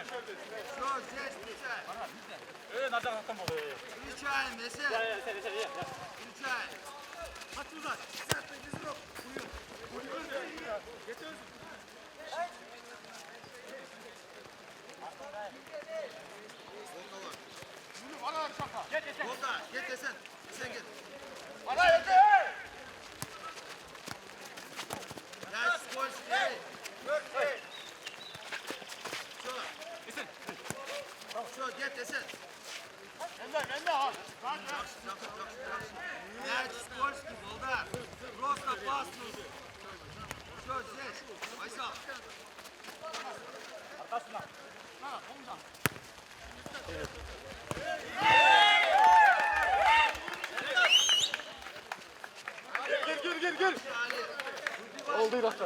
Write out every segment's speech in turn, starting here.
Все, здесь включай. Надо там было. Включаем, если. Включаем. Оттуда. Сядь, без рук. Volta, git desen. Sen git. Ya скользкий. Все, git desen. Мяч скользкий, Волдар. Просто пасну. Все, здесь. Вайсал. Gel. Oldu İrak'ta.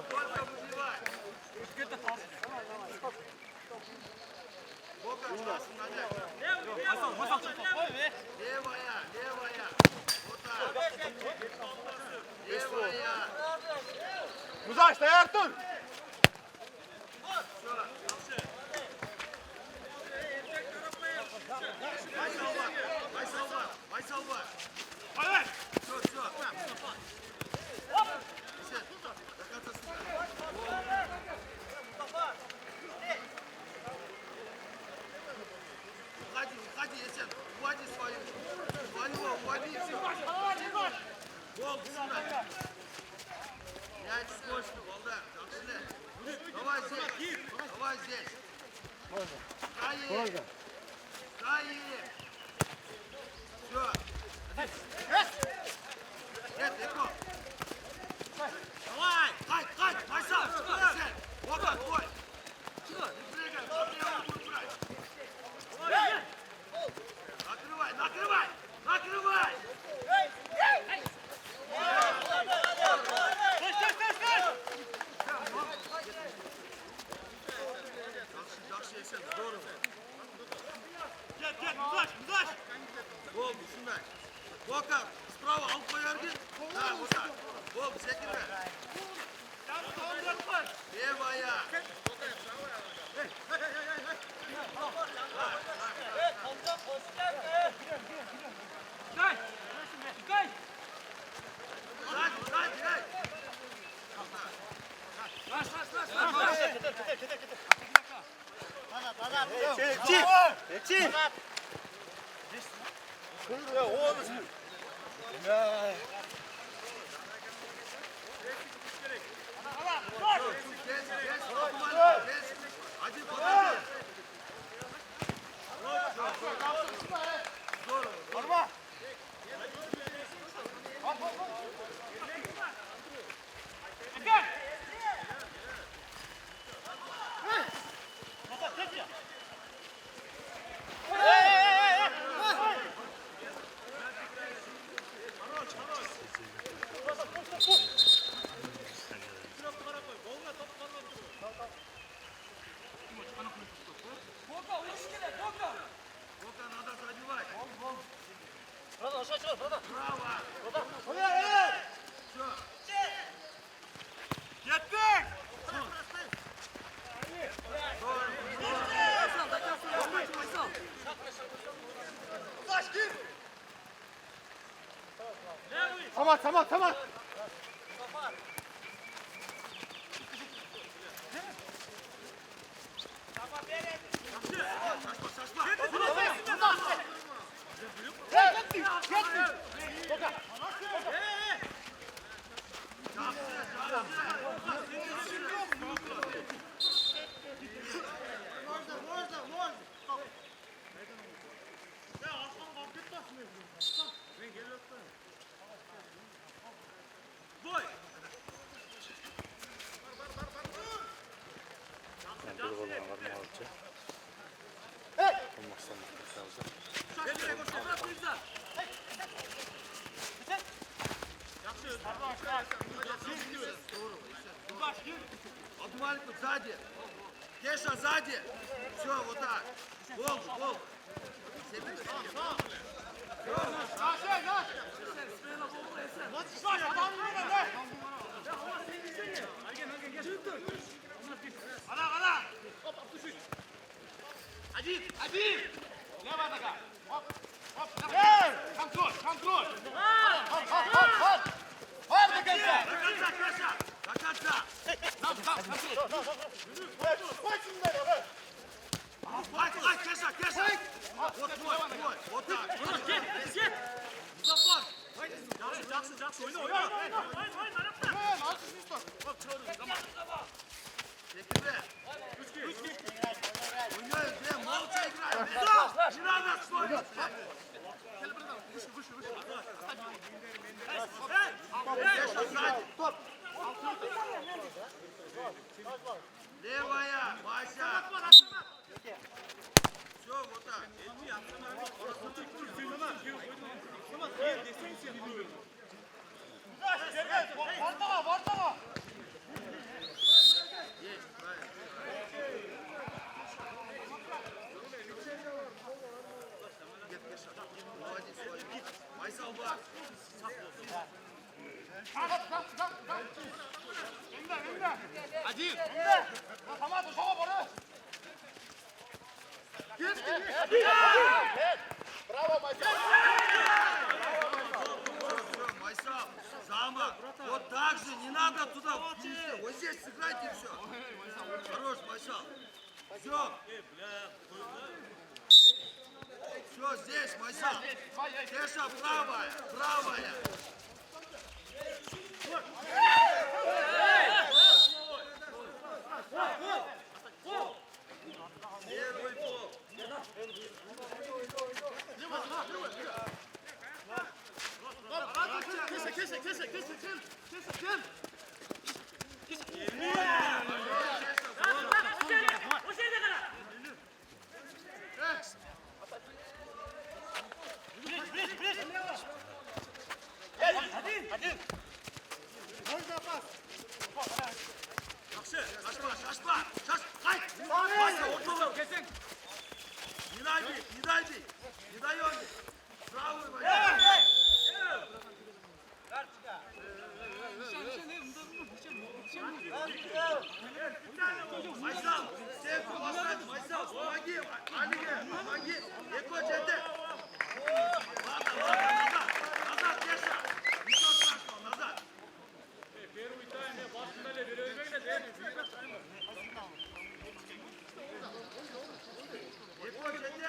Левая. Вот так. Левая. Muzaş dayak dur. Вайсал бар. Все. До конца сюда. Уходи, Есен. Уводи свою. Уводи. Гол, сюда. Мяч скользкий, Волдар. Давай здесь. Стои. Все. Нет, легко. Давай. Хай, Вайсал. Вот он, твой. Не прыгай, он его будет брать. Накрывай. Жақсы Есен, здорово. Get, Мудаш. Гол, сюда. Бока, справа алып қоярды. Да, вот так. Гол, секірді. Левая. Çek. Ya oğlum. Ya. Один подойди. Здорово. Tamam. Отмальку сзади. Кеша сзади. Все, вот так. Гол. Ай, Кеша! Вот твой, вот так. Музафар! Жақсы, ойна! Секірбе! Ойнай, бе, молча играй! Не надо ссориться! Кеша, сзади! Левая, Вася! Все, вот так. Есть, правильно. Нет, Кеша. Молодец, молодец. Майсал, бар. Один. Tamam, tamam. Bravo, Майсал! Все, Майсал, замок. Вот так же, не надо туда. Вот здесь сыграйте все. Хорош, Майсал. Все. Все, здесь, Майсал. Кеша, правая. Первый пол. Шашпа! Hayır! Hayır! Ortalığı kesin! Не дай он! Правый, Ваня! Майсал! Стенку поставь! Майсал, помоги! Алиге, помоги! Эко чете! Ладно, назад, Кеша! Ничего страшного, назад! Первый тайм, басында беребейді дені. Эко чете!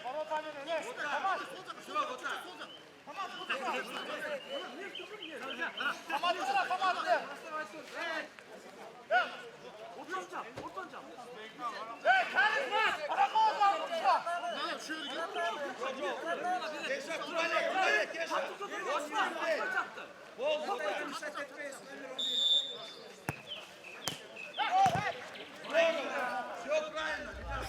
Воротами, Вот так! Все, вот так! Кеша, туалет, Кеша! Все правильно, ребята,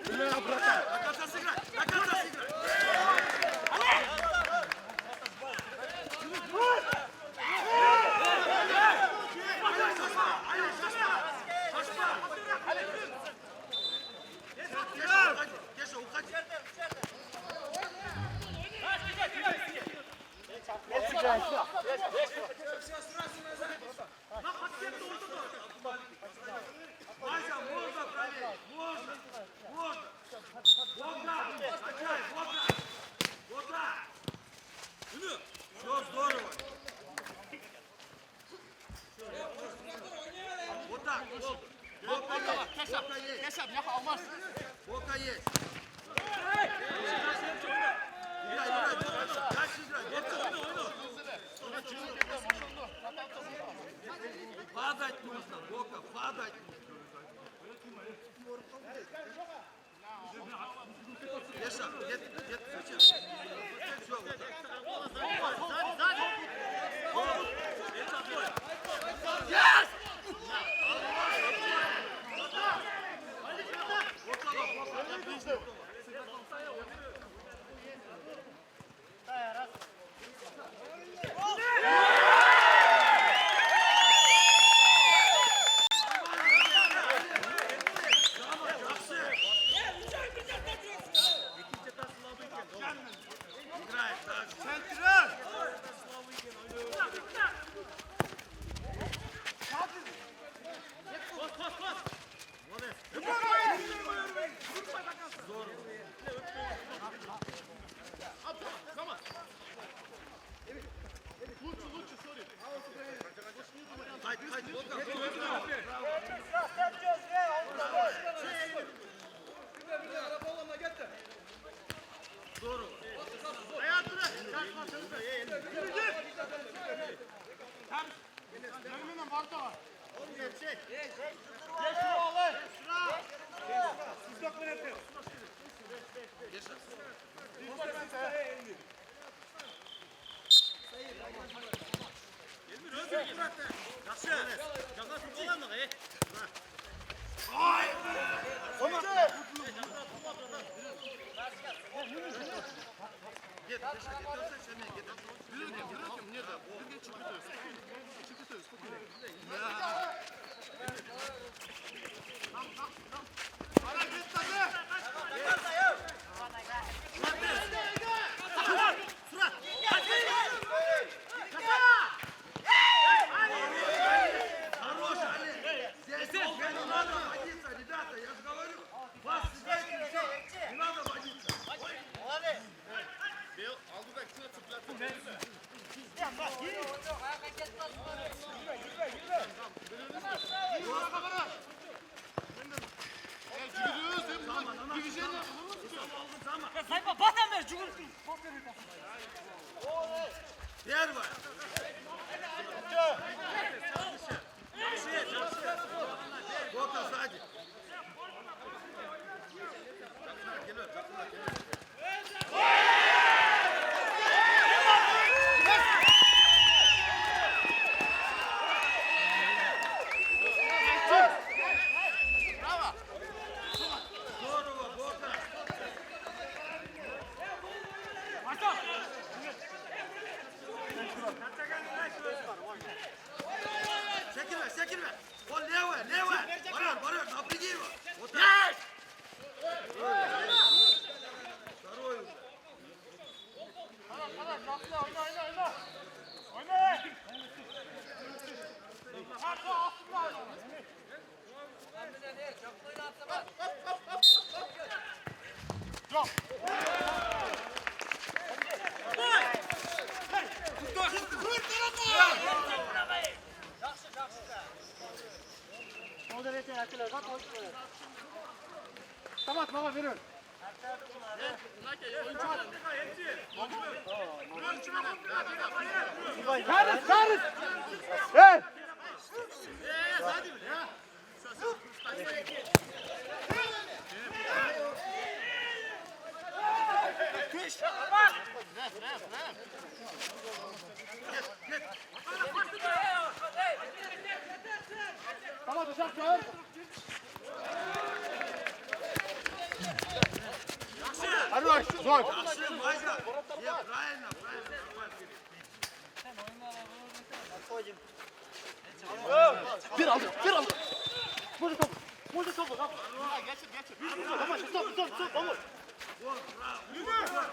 До конца сыграй! Кеша, уходи! Вася, можно проверить? Можно! Вот так! Качай, вот так! Все здорово! Вот так! Бока есть! Играй! Дальше играй! Падать нужно, Бока, падать! Кеша, где ты сейчас? Все, вот так. Yes! Haydi, haydi. Doğru. Git, getirsen seni git. Yürürken niye de? Хорош, Олег! Здесь не надо водиться, ребята, я же говорю. Вас здесь не все. Не надо водиться. Первое. Вот сзади. Здорово, Бока. Секирme, секирme. Он левая, левая. Барон, барон, напряги его. Вот так. Второй уже. Tamam, baba verin. Karız! Hey! Tamam, bıçak ver. Hadi bak, zor. Yaxşı, Mayga. Ya, правильно, правильно. Bir aldı, bir aldı. Burada topu, burada topu. Geçir, geçir. Tamam, stop, olur. Вот, браво.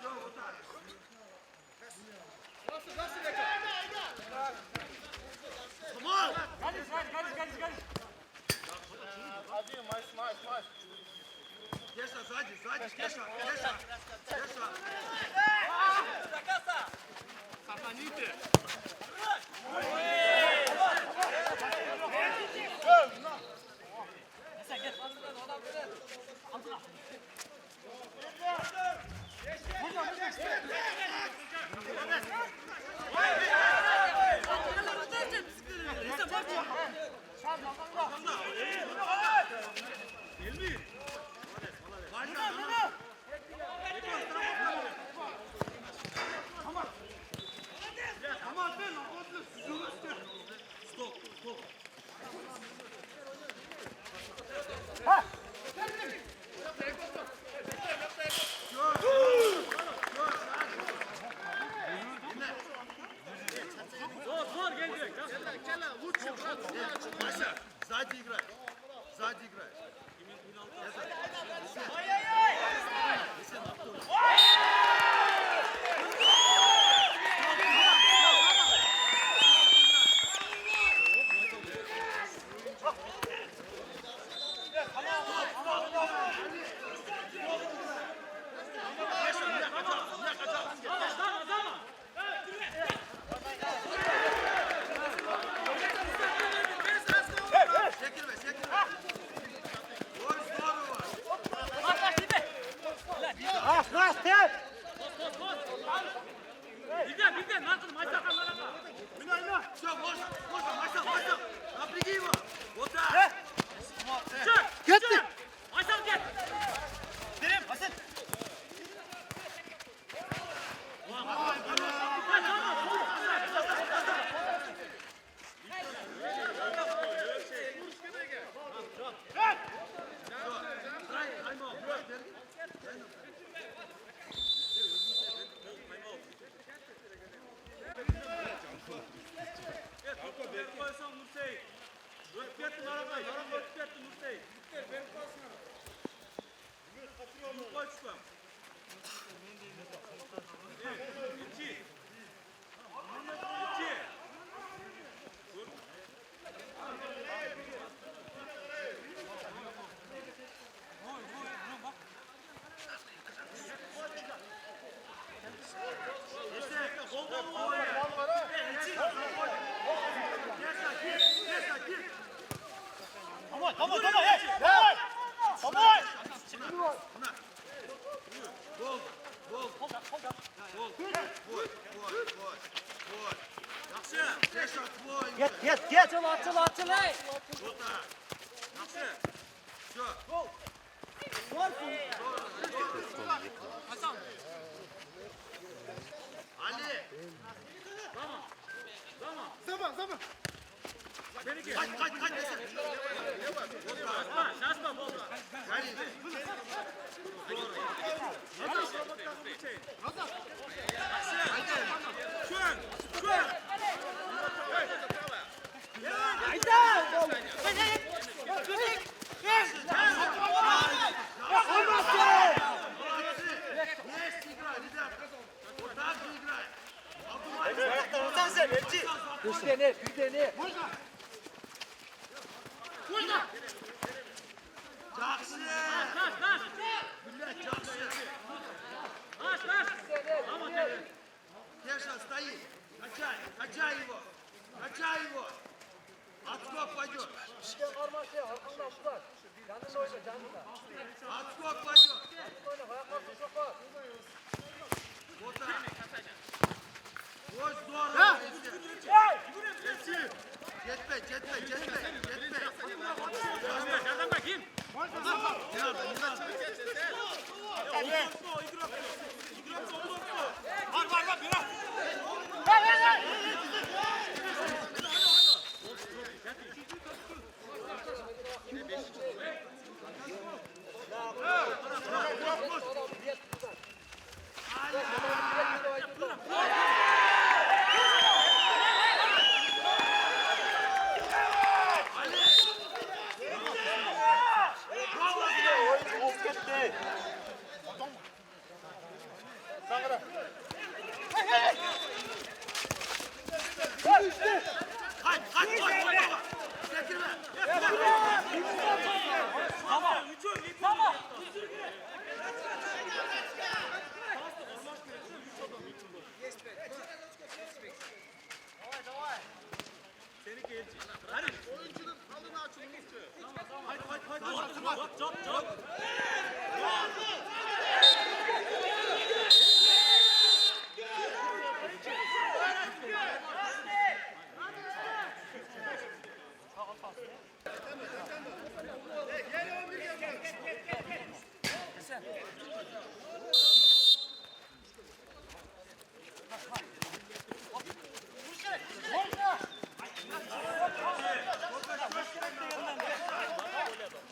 Все, вот так. Come on. Hadi, maç. Keşa, сзади, Keşa. Сохраните. Маша, сзади играй. Keşan твой. Get. Açıl hey. Вот так. Yaxshi. Все. Ali. Zaman. Benimki. Kaç. Şaşma bol. Ali. Есть игра, ребята. Вот так же играем. Bir dene. Жақсы. Taş. Блядь, жақсы. Taş. Кеша, стоит. Качай его. Отскок пойдет. Отскок пойдет. Вот так. Ой, здорово. Жетпей. Yerden bakayım. Не надо. Var biraz. Kaç. Getirme. Tamam.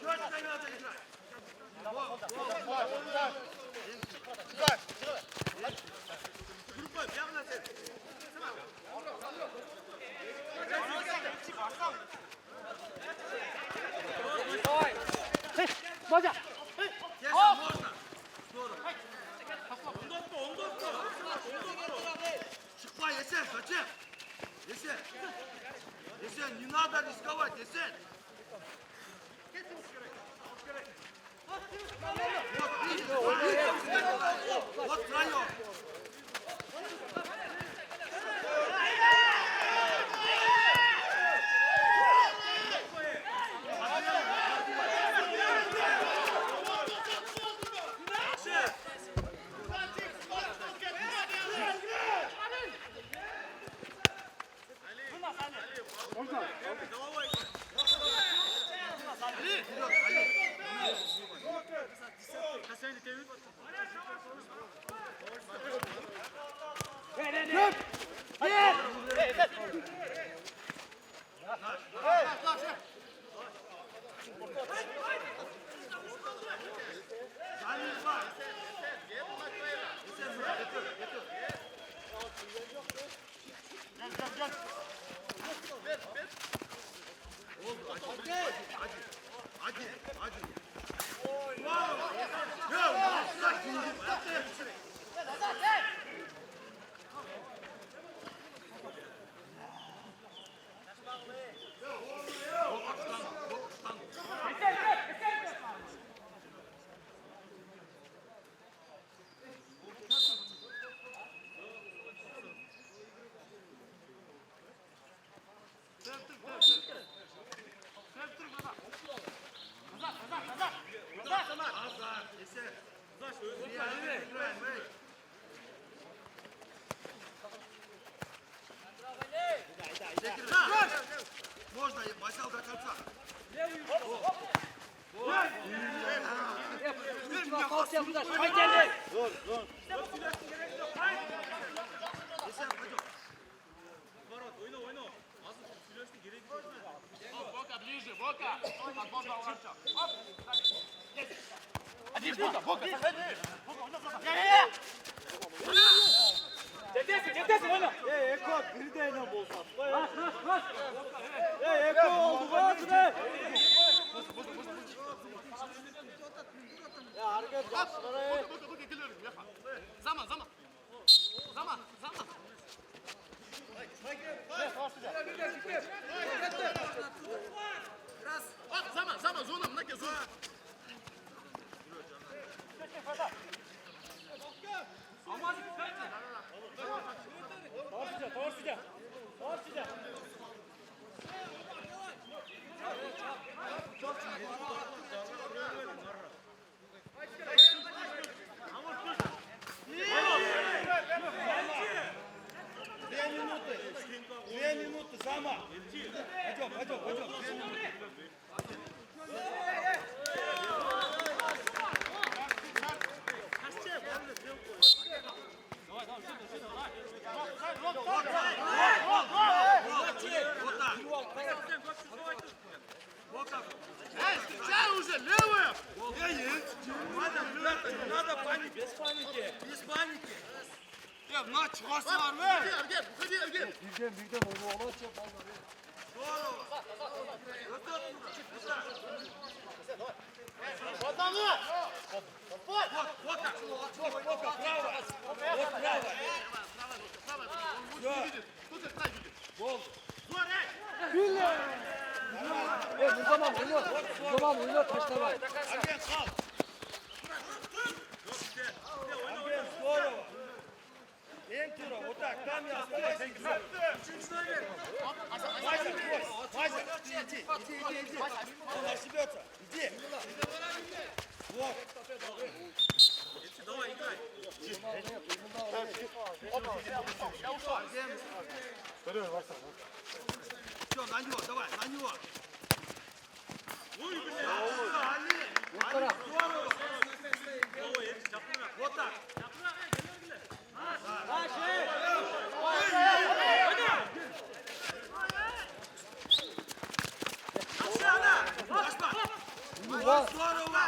Четко надо играть. 맞아. Кеша, можно. Здорово. Шипа, Есен, зачем? Есен, не надо рисковать, Есен. Вот, видишь, вот втроем. Halil var. Есен, getir. Hadi. Ya, Çekesin oyna. Eko bir de ne bolsa. Eko oldu bas be. Ya hareket yapsana. Zaman. Zaman, zona, mnake zona. Torsica. Две минуты, Сама. Пойдем. Встречай уже, левая! Не надо паники. Без паники. Нач, вас var mı? Ergen, hadi Ergen. Birden onu olacak. Adamı! Bu zaman oyna taşla var. Вот так, там я оставайся. Вася, иди. Он ошибется. Иди. Вот. Давай, играй. Все, на него, давай, на него. Ой, блядь. Здорово. Вот так. Здорово!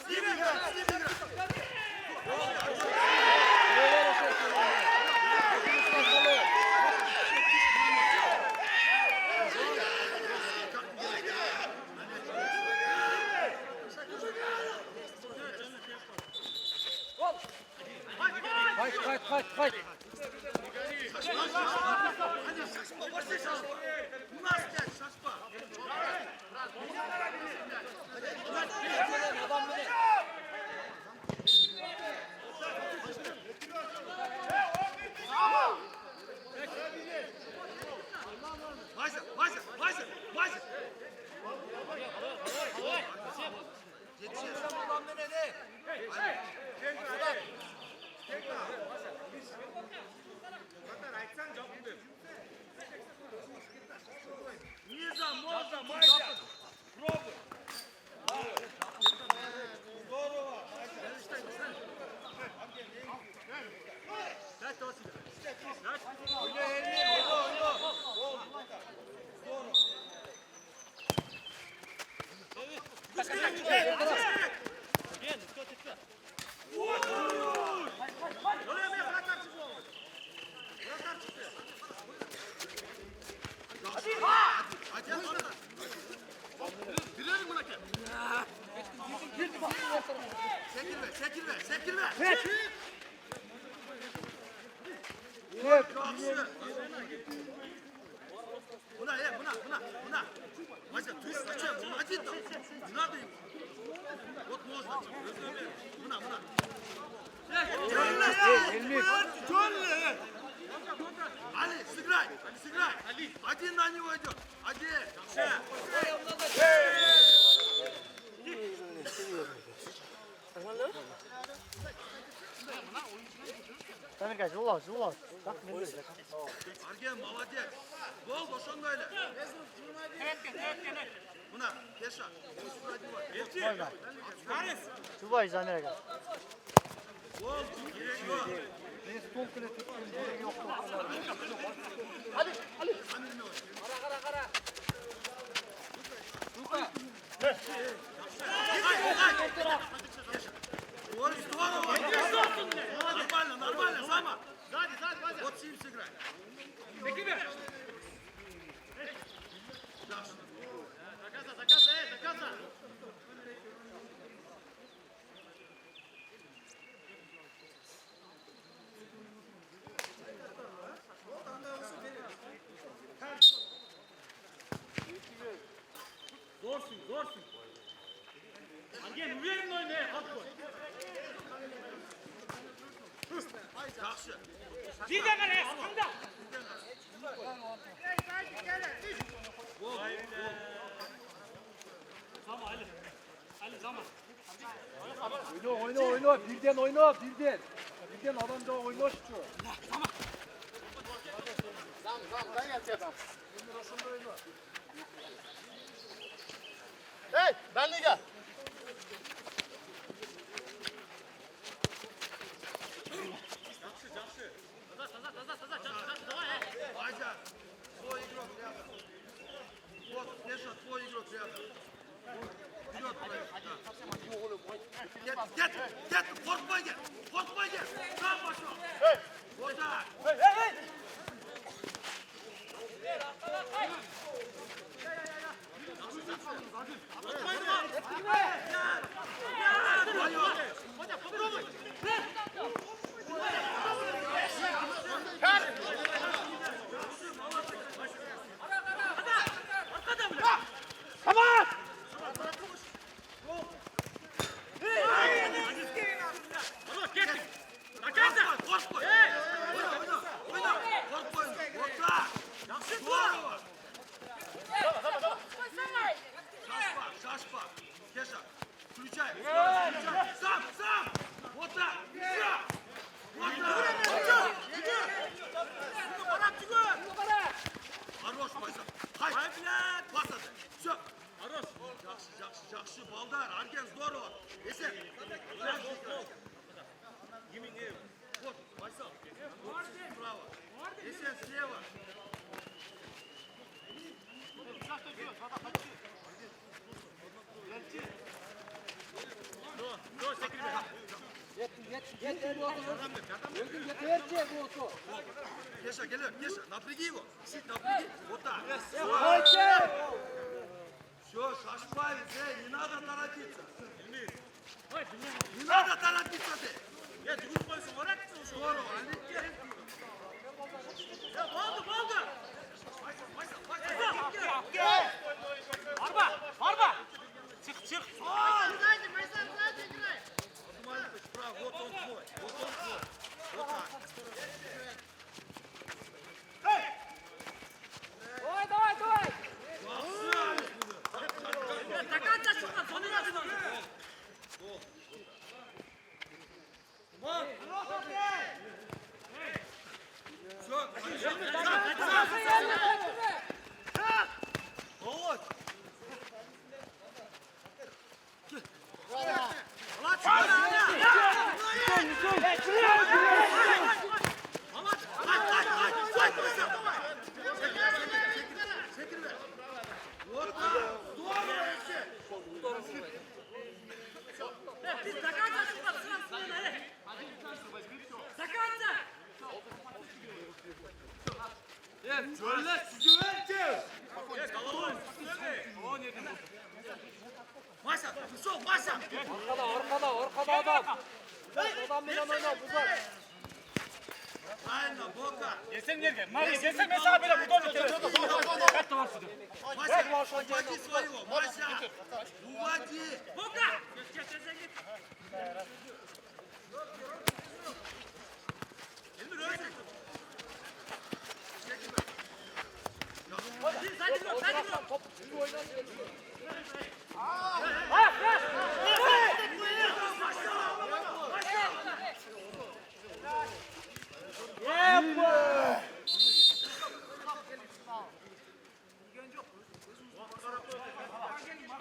С ним играй! Хватит. У нас 5 шашпа. Вася! Низа, можно, Майся! Пробуй! Здорово! Дай то себе! Sekirme! Бuna! Вася, ты зачем? Он один там! Не надо ему! Вот можно! Бuna! Тёрный! Али, сыграй! Один на него идет! Один! Tamirkaç, yol. Bak ne böyle. Argen, молодец! Gol, boşanda öyle! Buna, Keşa! Çubuğayız Amerika. Gol, gerek yok! Ben stol kule tuttum, gerek yok. Hadi. Kara! Zorsun. Gel uverin oynaya. Kalk koy. Жақсы. Зиде қарай, sıkında. Zama Ali. Ali zama. Oyna. Birden oyna. Birden adam da oyna şu. Zama. Tamam, ben yapacağım. Hey, ben de gel. Вася, твой игрок рядом. Вот, Миша, твой игрок рядом. Вперед, проект. Нет, фортбайгер. Сам пошел. Вот так. Шашпа. Кеша, включай. Сам. Вот так. Вот так. Хорош, Майса. Хай, пас отдай. Все. Хорош. Жақсы, балдар. Арген, здорово. Есен. Вот, Майса. Справа. Есен, слева. Кеша, Кеша, напряги его. Напряги. Вот так. Все, шашпай, не надо торопиться. Не надо торопиться ты. Здорово, Barba. Çık. Справа, вот он твой. Вот так. Давай! Takanta şuradan sonuna dön. Вот. Вот так. Здорово, Takanta şuradan sırasını ne? Takanta. Вася, пошел, Вася! Arkada adam. Adamla oyna, buzar. Правильно, Бока! Gelsen nereye? Mari gelsen mesafede bu dönü kere. Kaç var sizde? Вася, уводи своего! Вася! Уводи! Boka. Gel sen git. Emir öyle! Hadi dur. Top oyna.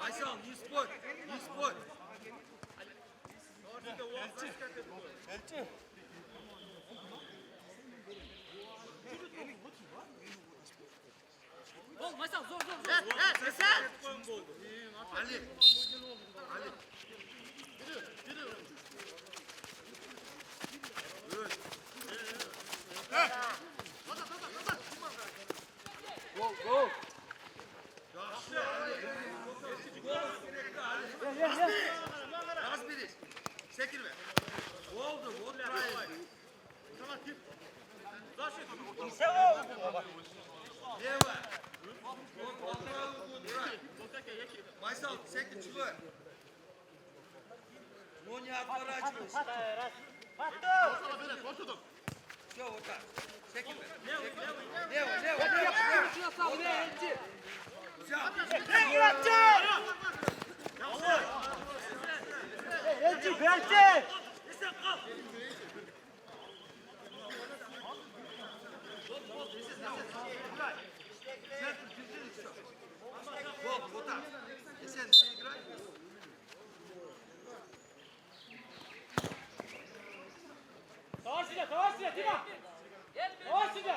Айсан, не спорь! Не спорь! Olmazsa zor. Ali! Ali! Gol. Yaxşı, Ali! Разберись! Çekilme! Oldu, вот правильно! Лево! Вот, полтора убрать! Вайсал, секи, чего? Ну не отворачивайся. Все, вот так. Секи, лево, лево. Взял. Вот так. Если ты играешь. Давай сюда, Дима! Давай сюда!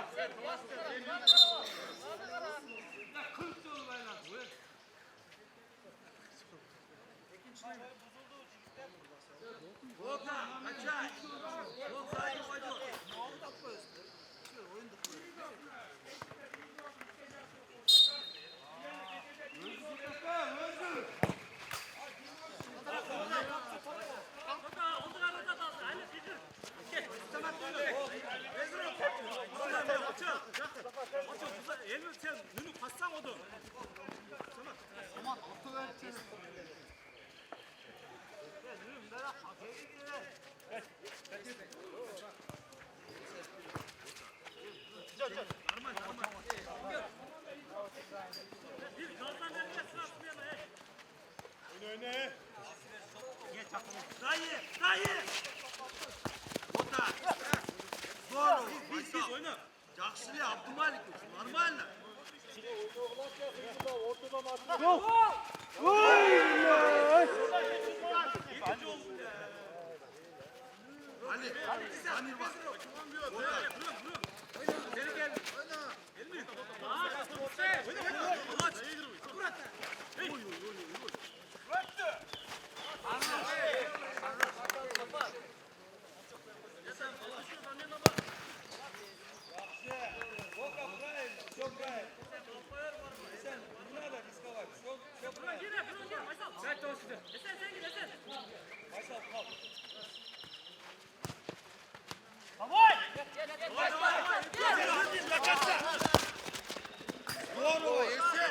Вот так, качай. Вот сзади пойдет. 얘는 제 눈이 바싹거든. Стоит! Вот так. Здорово, Вайсал. Жақсы, Абдумаликович, нормально. Ali, Amir bak. Вот так. Здорово, Есен.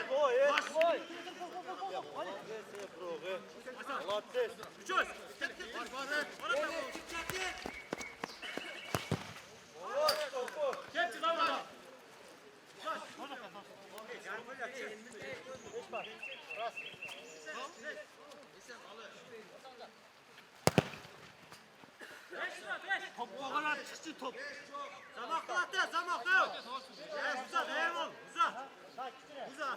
Geçti lan. Top o kadar çıksın top. Zamaklı atıyor, zamaklı. Uza, devam ol. Uza. Uza.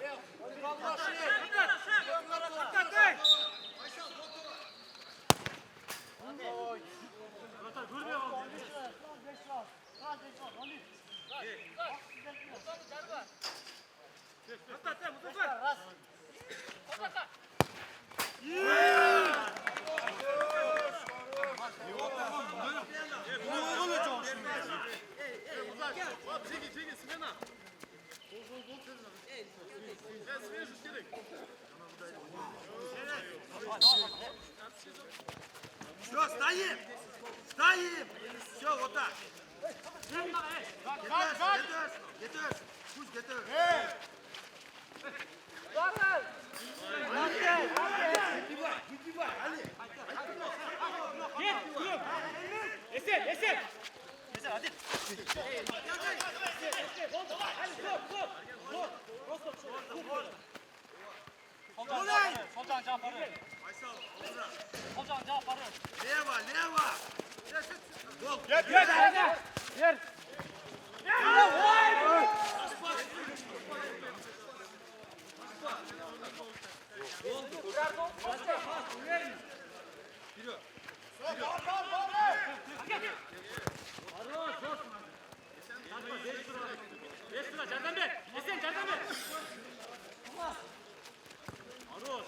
Все, стоим! Стоим! Все, вот так. Getir. Pust getir. Gidibay, Ali. Git, dur. Esen. Eser hadi. Soldan Cafer'ı. Vaysal, Onur. Soldan Cafer'ı. Leva. Gol. Yer. Esra, candan ver. Esen, candan ver. Aruz.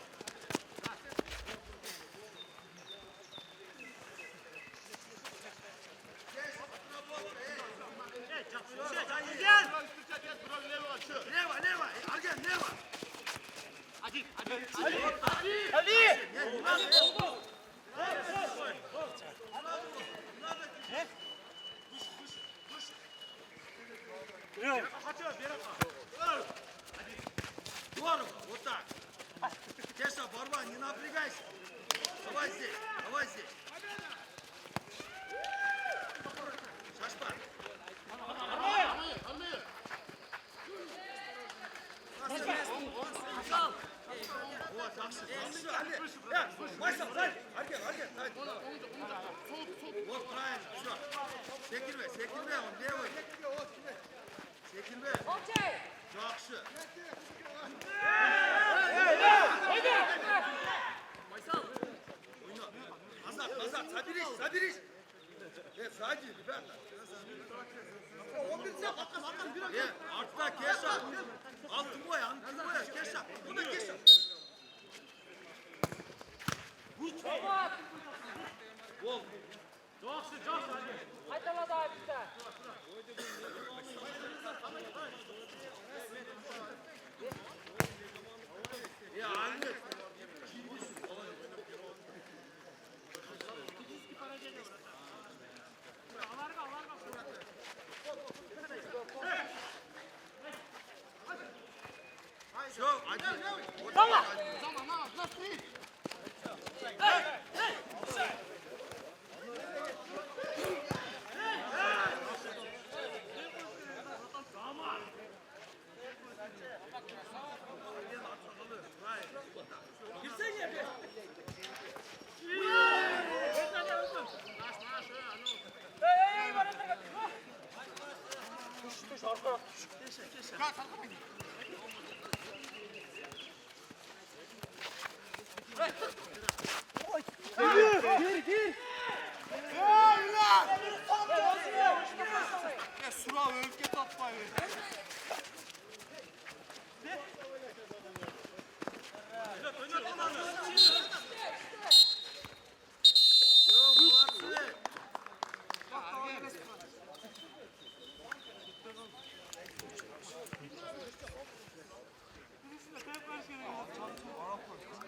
Leva. Argen, leva. Hadi. Здорово, вот так. Тесно Барбан, не напрягайся. Давай здесь, давай здесь. Шашпа. Вот, жақсы. Майсал, сзади. Арген, сзади. Вот, правильно, все. Секирбе, он левый. Секирбе. Жақсы. Назад, соберись. Сзади, ребята. Артта Кеша. Алтынбой, Кеша. Бuna Кеша. Gol. Жақсы, жақсы. Қайталады абиста. Ahmet. Все, один. Вот так, один. Gir.